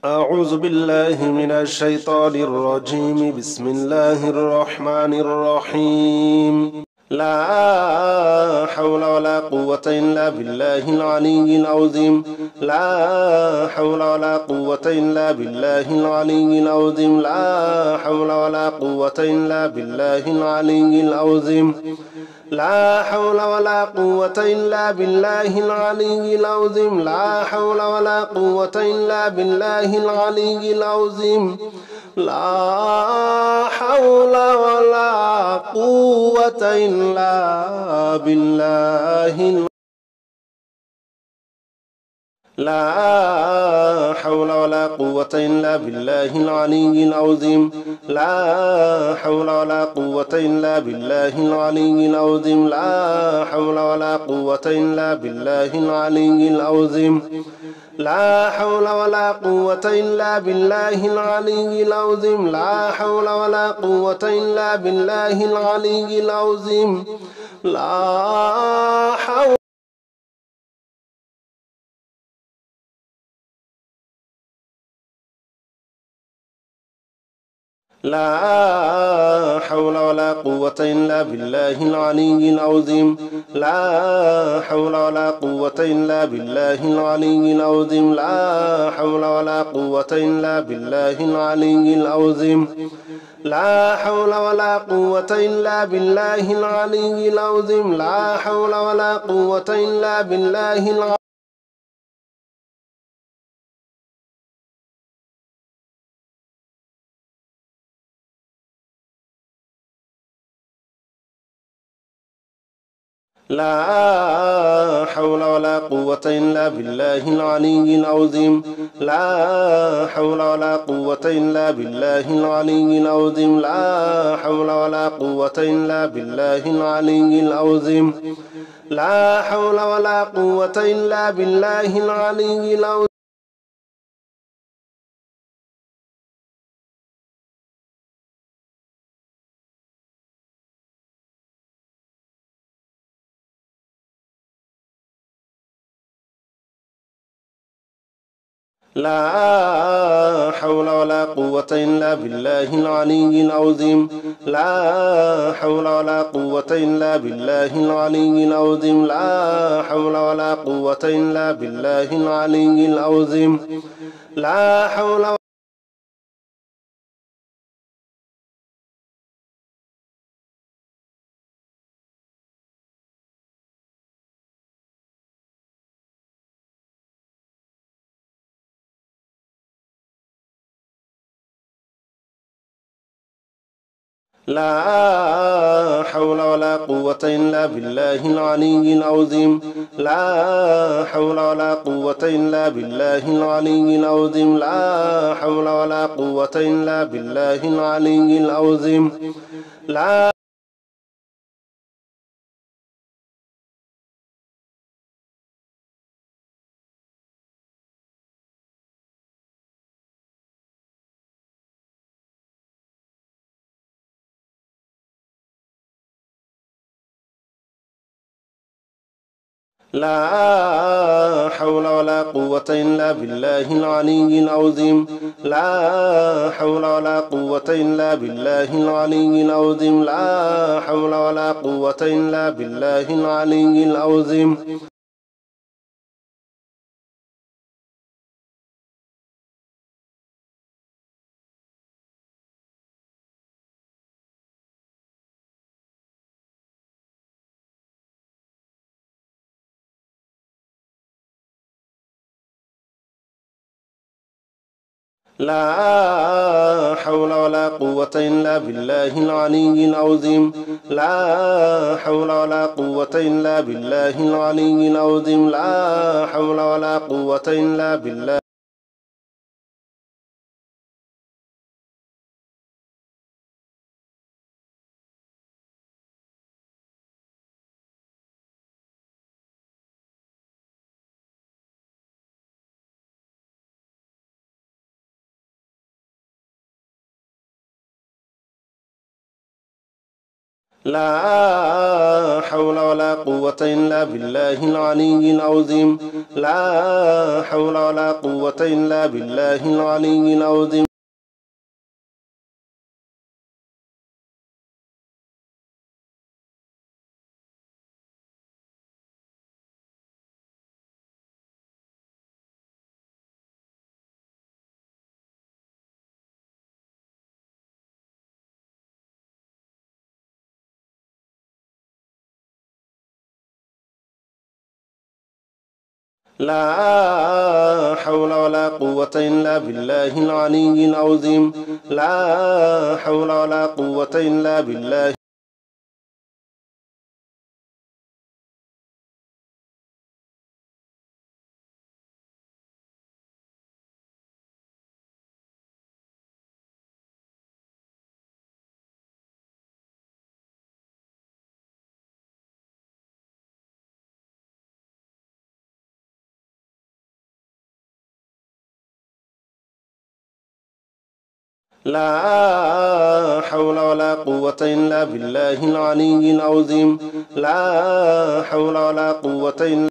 أعوذ بالله من الشيطان الرجيم. بسم الله الرحمن الرحيم. لا حول ولا قوة إلا بالله العلي العظيم. لا حول ولا قوة إلا بالله العلي العظيم. لا حول ولا قوة إلا بالله العلي العظيم. لا حول ولا قوة إلا بالله العلي العظيم. لا حول ولا قوة إلا بالله العلي العظيم. لا حول ولا قوة إلا بالله. لا حول ولا قوة إلا بالله العلي العظيم. لا حول ولا قوة إلا بالله العلي العظيم. لا حول ولا قوة إلا بالله العلي العظيم. لا حول ولا قوة إلا بالله العلي العظيم. لا حول ولا قوة إلا بالله العلي العظيم. لا حول لا حول ولا قوة إلا بالله العلي العظيم. لا حول ولا قوة إلا بالله العلي العظيم. لا حول ولا قوة إلا بالله العلي العظيم. لا حول ولا قوة إلا بالله العلي العظيم. لا حول ولا قوة إلا بالله العلي. لا حول ولا قوة إلا بالله العلي العظيم. لا حول ولا قوة إلا بالله العلي العظيم. لا حول ولا قوة إلا بالله العلي العظيم. لا حول ولا قوة إلا بالله العلي العظيم. لا حول ولا قوة إلا بالله العلي العظيم. لا حول ولا قوة إلا بالله العلي العظيم. لا حول ولا قوة إلا بالله العلي العظيم. لا حول. لا حول ولا قوة إلا بالله العلي العظيم. لا حول ولا قوة إلا بالله العلي العظيم. لا حول ولا قوة إلا بالله العلي العظيم. لا لا حول ولا قوة إلا بالله العلي العظيم. لا حول ولا قوة إلا بالله العلي العظيم. لا حول ولا قوة إلا بالله العلي العظيم. لا حول ولا قوة إلا بالله العلي العظيم. لا حول ولا قوة إلا بالله العلي العظيم. لا حول ولا قوة إلا بالله. لا حول ولا قوة إلا بالله العلي العظيم لا حول ولا قوة إلا بالله العلي العظيم لا حول ولا قوة إلا بالله العلي العظيم لا حول ولا قوة إلا بالله لا حول ولا قوة إلا بالله العلي العظيم لا حول ولا قوة إلا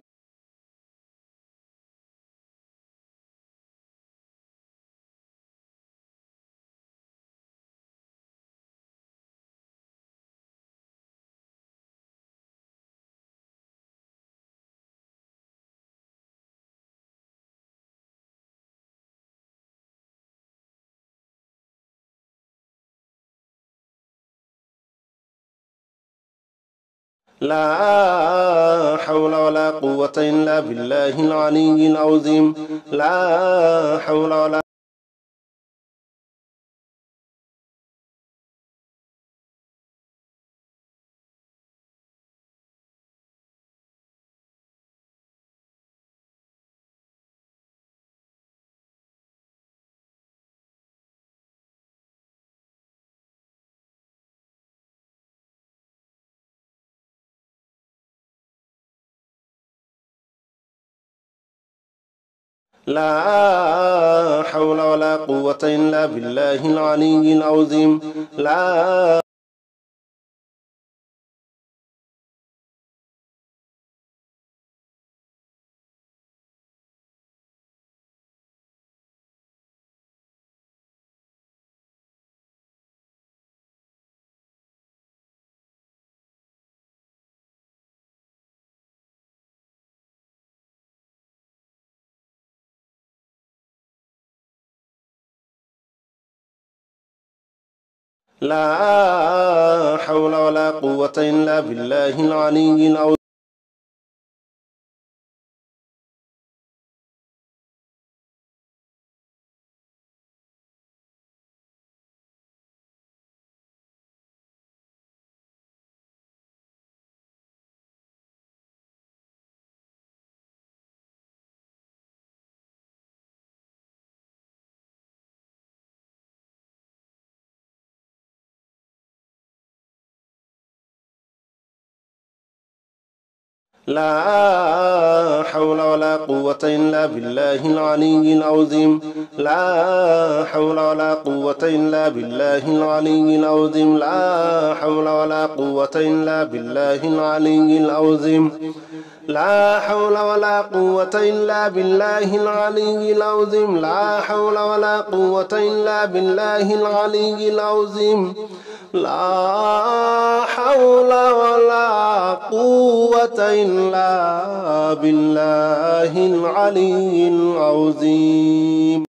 لا حول ولا قوة إلا بالله العلي العظيم لا حول ولا لا حول ولا قوة إلا بالله العلي العظيم لا لا حول ولا قوة إلا بالله العلي العظيم لا حول ولا قوة إلا بالله العلي العظيم لا حول ولا قوة إلا بالله العلي العظيم لا حول ولا قوة إلا بالله العلي العظيم لا حول ولا قوة إلا بالله العلي العظيم لا حول ولا قوة إلا بالله العلي العظيم لا حول ولا قوة إلا بالله العلي العظيم